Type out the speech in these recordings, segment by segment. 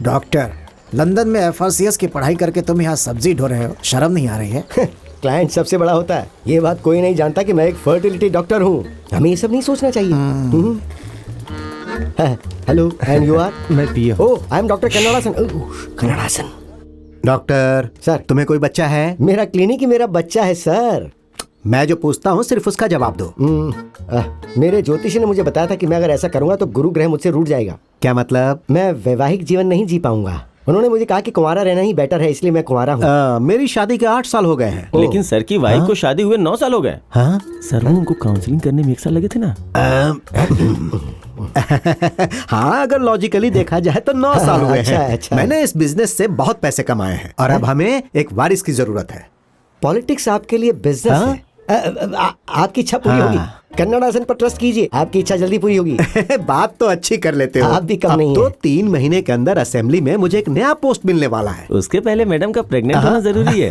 Doctor, London में FRCS की पढ़ाई करके तुम यहाँ सब्जी ढो रहे हो, शर्म नहीं आ रही है? क्लाइंट सबसे बड़ा होता है, ये बात कोई नहीं जानता कि मैं एक फर्टिलिटी डॉक्टर हूँ। हमें ये सब नहीं सोचना चाहिए। Hello, and you are? मैं पियो। Oh, I am doctor Kannadasan. Kannadasan. Doctor sir, तुम्हें कोई बच्चा है? मेरा क्लिनिक ही मेरा बच्चा है सर। मैं जो पूछता हूँ सिर्फ उसका जवाब दो। मेरे ज्योतिषी ने मुझे बताया था कि मैं अगर ऐसा करूंगा तो गुरु ग्रह मुझसे रूठ जाएगा। क्या मतलब? मैं वैवाहिक जीवन नहीं जी पाऊंगा। उन्होंने मुझे कहा कि कुंवारा रहना ही बेटर है, इसलिए मैं कुंवारा हूँ। मेरी शादी के 8 साल हो गए हैं। लेकिन सर की वाइफ को शादी हुए 9 साल हो गए। हाँ सर, वो उनको काउंसलिंग करने में 1 साल लगे थे ना। हाँ, अगर लॉजिकली देखा जाए तो 9 साल हुए हैं। अच्छा। मैंने इस बिजनेस से बहुत पैसे कमाए हैं और अब हमें एक वारिस की जरूरत है। पॉलिटिक्स आपके लिए बिजनेस है। आपकी इच्छा पूरी होगी। कन्नड़ासन पर ट्रस्ट कीजिए, आपकी इच्छा जल्दी पूरी होगी। बात तो अच्छी कर लेते हो। आप भी कम नहीं तो है। 3 महीने के अंदर असेंबली में मुझे एक नया पोस्ट मिलने वाला है। उसके पहले मैडम का प्रेग्नेंट होना जरूरी है।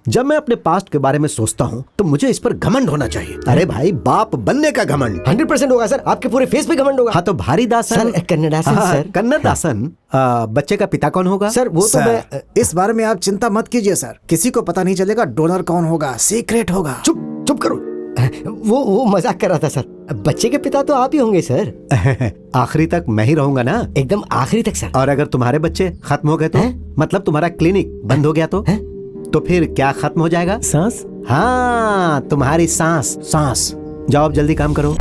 जब मैं अपने पास्ट के बारे में सोचता हूँ तो मुझे इस पर घमंड होना चाहिए। अरे भाई, बाप बनने का घमंड 100% होगा सर, आपके पूरे फेस पे घमंड होगा। हाँ तो भारी दासन सर, कन्नड़ासन सर। कन्नड़ासन। बच्चे का पिता कौन होगा? सर, वो तो मैं इस बारे में आप चिंता मत कीजिए सर, किसी को पता नहीं चलेगा डोनर कौन होगा, सीक्रेट होगा। चुप करो। वो मजाक कर रहा था सर। बच्चे के पिता तो आप ही होंगे सर। आखिरी तक मैं ही रहूंगा ना? एकदम आखिरी तक सर। और अगर तुम्हारे बच्चे खत्म हो गए तो? मतलब तुम्हारा क्लिनिक बंद हो गया तो फिर क्या खत्म हो जाएगा? सांस। हाँ, तुम्हारी सांस। जाओ अब जल्दी काम करो।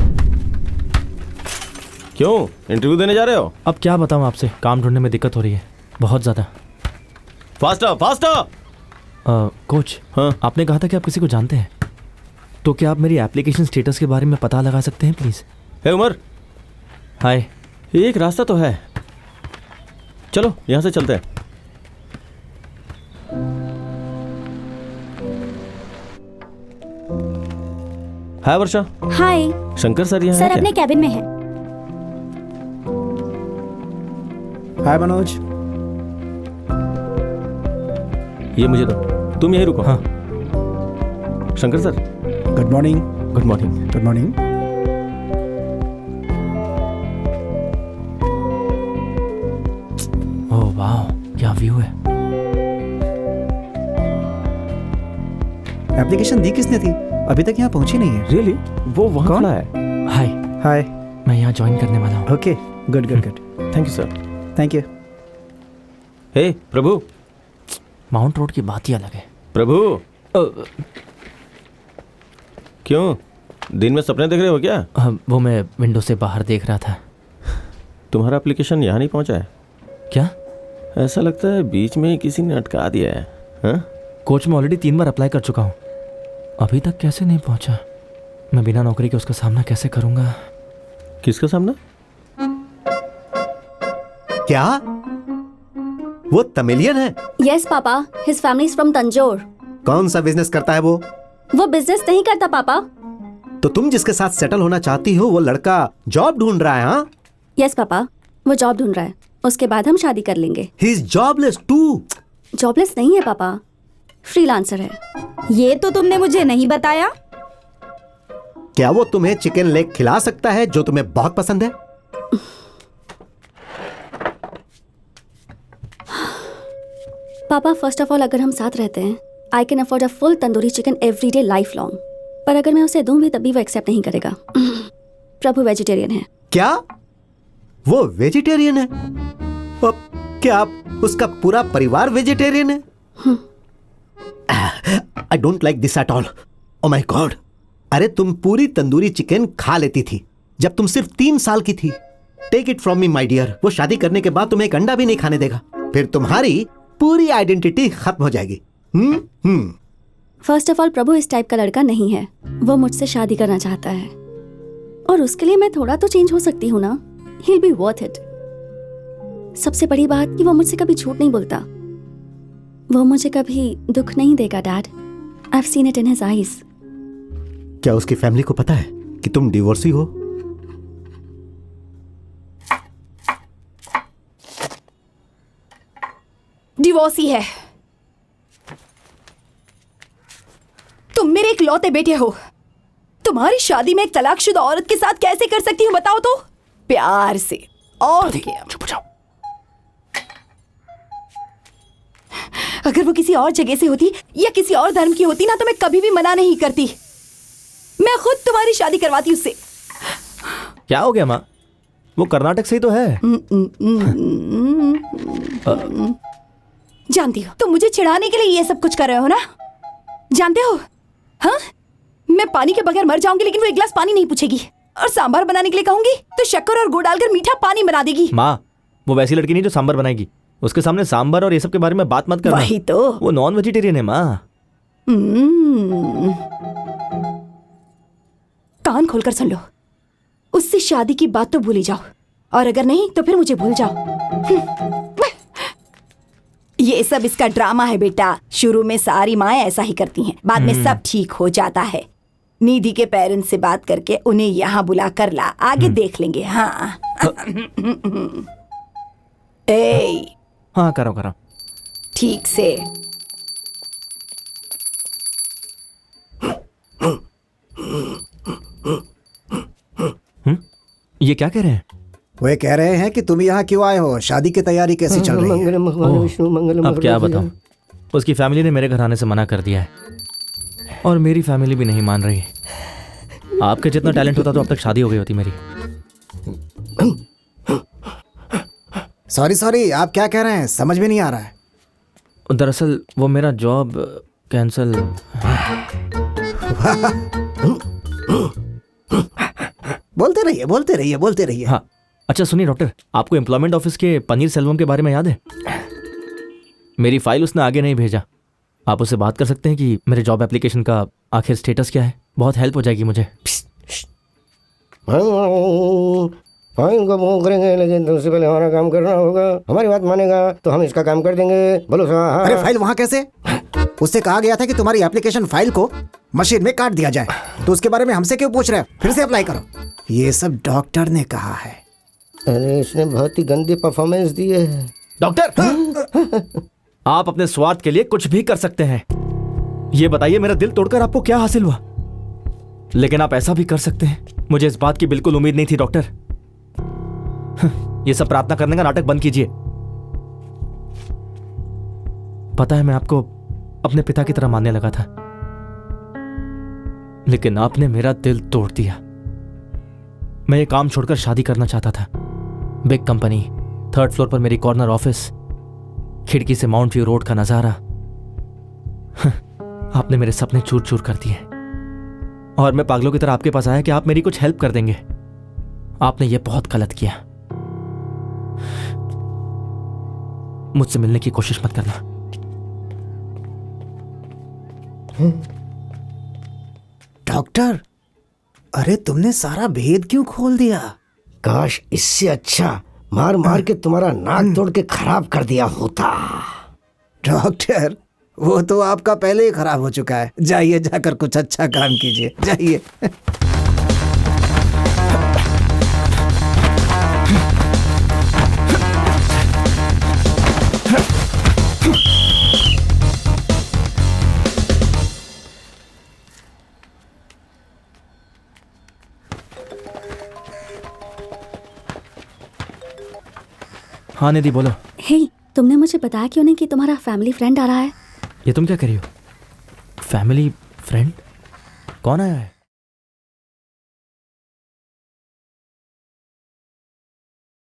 क्यों इंटरव्यू देने जा रहे हो? अब क्या बताऊं आपसे, काम ढूंढने में दिक्कत हो रही है बहुत ज्यादा। फास्टर। कोच, हाँ? आपने कहा था कि आप किसी को जानते हैं, तो क्या आप मेरी एप्लीकेशन स्टेटस के बारे में पता लगा सकते हैं प्लीज? हे उमर। हाय। एक रास्ता तो है, चलो यहाँ से चलते हैं। हाय वर्षा। हाय शंकर सर यहाँ सर, हैं अपने क्या? कैबिन में है। हाय मनोज। ये मुझे दो, तुम यहीं रुको। हाँ। Shankar sir, good morning. Good morning. Good morning. Oh वाह, क्या व्यू है। एप्लीकेशन दी किसने थी? अभी तक यहाँ पहुंची नहीं है। रियली? वो वहाँ कौन? खड़ा है। हाय, हाय। मैं यहाँ ज्वाइन करने वाला हूँ। Okay, good. Thank you sir. Thank you. हे प्रभु। माउंट रोड की बात ही अलग है। प्रभु। क्यों, दिन में सपने देख रहे हो क्या? वो मैं विंडो से बाहर देख रहा था। तुम्हारा एप्लीकेशन यहाँ नहीं पहुँचा है क्या? ऐसा लगता है बीच में ही किसी ने अटका दिया है। हाँ? कोच, मैं ऑलरेडी 3 बार अप्लाई कर चुका हूँ, अभी तक कैसे नहीं पहुँचा? मैं बिना नौकरी के उसका सामना कैसे करूँगा? किसका सामना? क्या वो तमिलियन है? Yes papa, his family is from Tanjore. कौन सा बिजनेस करता है वो? वो बिजनेस नहीं करता पापा। तो तुम जिसके साथ सेटल होना चाहती हो वो लड़का जॉब ढूंढ रहा है? हाँ, यस पापा, वो जॉब ढूंढ रहा है, उसके बाद हम शादी कर लेंगे। He is jobless too. Jobless नहीं है पापा, फ्रीलांसर है। ये तो तुमने मुझे नहीं बताया। क्या वो तुम्हें चिकन लेग खिला सकता है जो तुम्हें बहुत पसंद है? पापा, फर्स्ट ऑफ ऑल अगर हम साथ रहते हैं, I can afford a full tandoori chicken every day life long. पर अगर मैं उसे दूं भी तभी वो एक्सेप्ट नहीं करेगा। प्रभु वेजिटेरियन है। क्या वो वेजिटेरियन है? क्या उसका पूरा परिवार वेजिटेरियन है? I don't like this at all. Oh my God. अरे तुम पूरी तंदूरी चिकन खा लेती थी जब तुम सिर्फ 3 साल की थी। Take it from me my dear, वो शादी करने के बाद तुम्हें एक अंडा भी नहीं खाने देगा। फिर तुम्हारी पूरी आइडेंटिटी खत्म हो जाएगी। फर्स्ट ऑफ ऑल, प्रभु इस टाइप का लड़का नहीं है। वो मुझसे शादी करना चाहता है और उसके लिए मैं थोड़ा तो चेंज हो सकती हूँ ना। He'll be worth it। सबसे बड़ी बात कि वो मुझसे कभी झूठ नहीं बोलता। वो मुझे कभी दुख नहीं देगा dad. I've seen it in his eyes। क्या उसकी फैमिली को पता है कि तुम डिवोर्सी हो? डिवोर्सी है। तुम मेरे इकलौते बेटे हो। तुम्हारी शादी में एक तलाकशुदा औरत के साथ कैसे कर सकती हूँ बताओ तो? प्यार से। और क्या? चुप जाओ। अगर वो किसी और जगह से होती या किसी और धर्म की होती ना तो मैं कभी भी मना नहीं करती। मैं खुद तुम्हारी शादी करवाती उससे। क्या हो गया माँ? वो कर्नाटक से ही तो है। जानती हो तुम मुझे चिढ़ाने के लिए ये सब कुछ कर रहे हो ना? जानते हो, हाँ, मैं पानी के बगैर मर जाऊंगी लेकिन वो एक गिलास पानी नहीं पूछेगी। और सांभर बनाने के लिए कहूंगी तो शक्कर और गुड़ डालकर मीठा पानी बना देगी। माँ, वो वैसी लड़की नहीं जो सांभर बनाएगी। उसके सामने सांभर और ये सब के बारे में बात मत करना। वही तो। वो नॉन वेजिटेरियन है माँ। कान खोलकर सुन लो, उससे शादी की बात तो भूल ही जाओ, और अगर नहीं तो फिर मुझे भूल जाओ। ये सब इसका ड्रामा है बेटा। शुरू में सारी माएं ऐसा ही करती हैं, बाद में सब ठीक हो जाता है। निधि के पेरेंट्स से बात करके उन्हें यहाँ बुला कर ला, आगे देख लेंगे। हाँ ए, हाँ करो करो। ठीक से। ये क्या कह रहे हैं? वे कह रहे हैं कि तुम यहाँ क्यों आए हो, शादी की तैयारी कैसी चल रही है? मंगलम भगवान विष्णु मंगलम अब क्या बताऊं, उसकी फैमिली ने मेरे घर आने से मना कर दिया है और मेरी फैमिली भी नहीं मान रही। आपके जितना टैलेंट होता तो अब तक शादी हो गई होती मेरी। सॉरी, आप क्या कह रहे हैं? समझ में नहीं आ रहा है। दरअसल वो मेरा जॉब कैंसिल। बोलते रहिए। हाँ अच्छा सुनिए डॉक्टर, आपको एम्प्लॉयमेंट ऑफिस के पनीर सेल्वम के बारे में याद है? मेरी फाइल उसने आगे नहीं भेजा। आप उससे बात कर सकते हैं कि मेरे जॉब एप्लीकेशन का आखिर स्टेटस क्या है? बहुत हेल्प हो जाएगी मुझे। फाइन को वो करेंगे लेकिन उससे पहले हमारा काम करना होगा। हमारी बात मानेगा तो हम इसका काम कर देंगे। बोलो साहब। अरे फाइल वहाँ कैसे? उससे कहा गया था कि तुम्हारी एप्लीकेशन फाइल को मशीन में काट दिया जाए, तो उसके बारे में हमसे क्यों पूछ रहे हो? फिर से अप्लाई करो। ये सब डॉक्टर ने कहा है। अरे इसने बहुत ही गंदी परफॉर्मेंस दी है। डॉक्टर आप अपने स्वार्थ के लिए कुछ भी कर सकते हैं। ये बताइए मेरा दिल तोड़कर आपको क्या हासिल हुआ? लेकिन आप ऐसा भी कर सकते हैं। मुझे इस बात की बिल्कुल उम्मीद नहीं थी डॉक्टर। ये सब प्रार्थना करने का नाटक बंद कीजिए। पता है मैं आपको अपने पिता की तरह मानने लगा था, लेकिन आपने मेरा दिल तोड़ दिया। मैं ये काम छोड़कर शादी करना चाहता था। बिग कंपनी, 3rd फ्लोर पर मेरी कॉर्नर ऑफिस, खिड़की से माउंट व्यू रोड का नजारा। आपने मेरे सपने चूर चूर कर दिए और मैं पागलों की तरह आपके पास आया कि आप मेरी कुछ हेल्प कर देंगे। आपने ये बहुत गलत किया। मुझसे मिलने की कोशिश मत करना। डॉक्टर, अरे तुमने सारा भेद क्यों खोल दिया? काश इससे अच्छा मार मार के तुम्हारा नाक तोड़ के खराब कर दिया होता। डॉक्टर, वो तो आपका पहले ही खराब हो चुका है। जाइए, जाकर कुछ अच्छा काम कीजिए, जाइए। हाँ निधि बोलो। हे, तुमने मुझे बताया क्यों नहीं कि तुम्हारा फैमिली फ्रेंड आ रहा है? ये तुम क्या कर रही हो? Family friend? कौन आया है?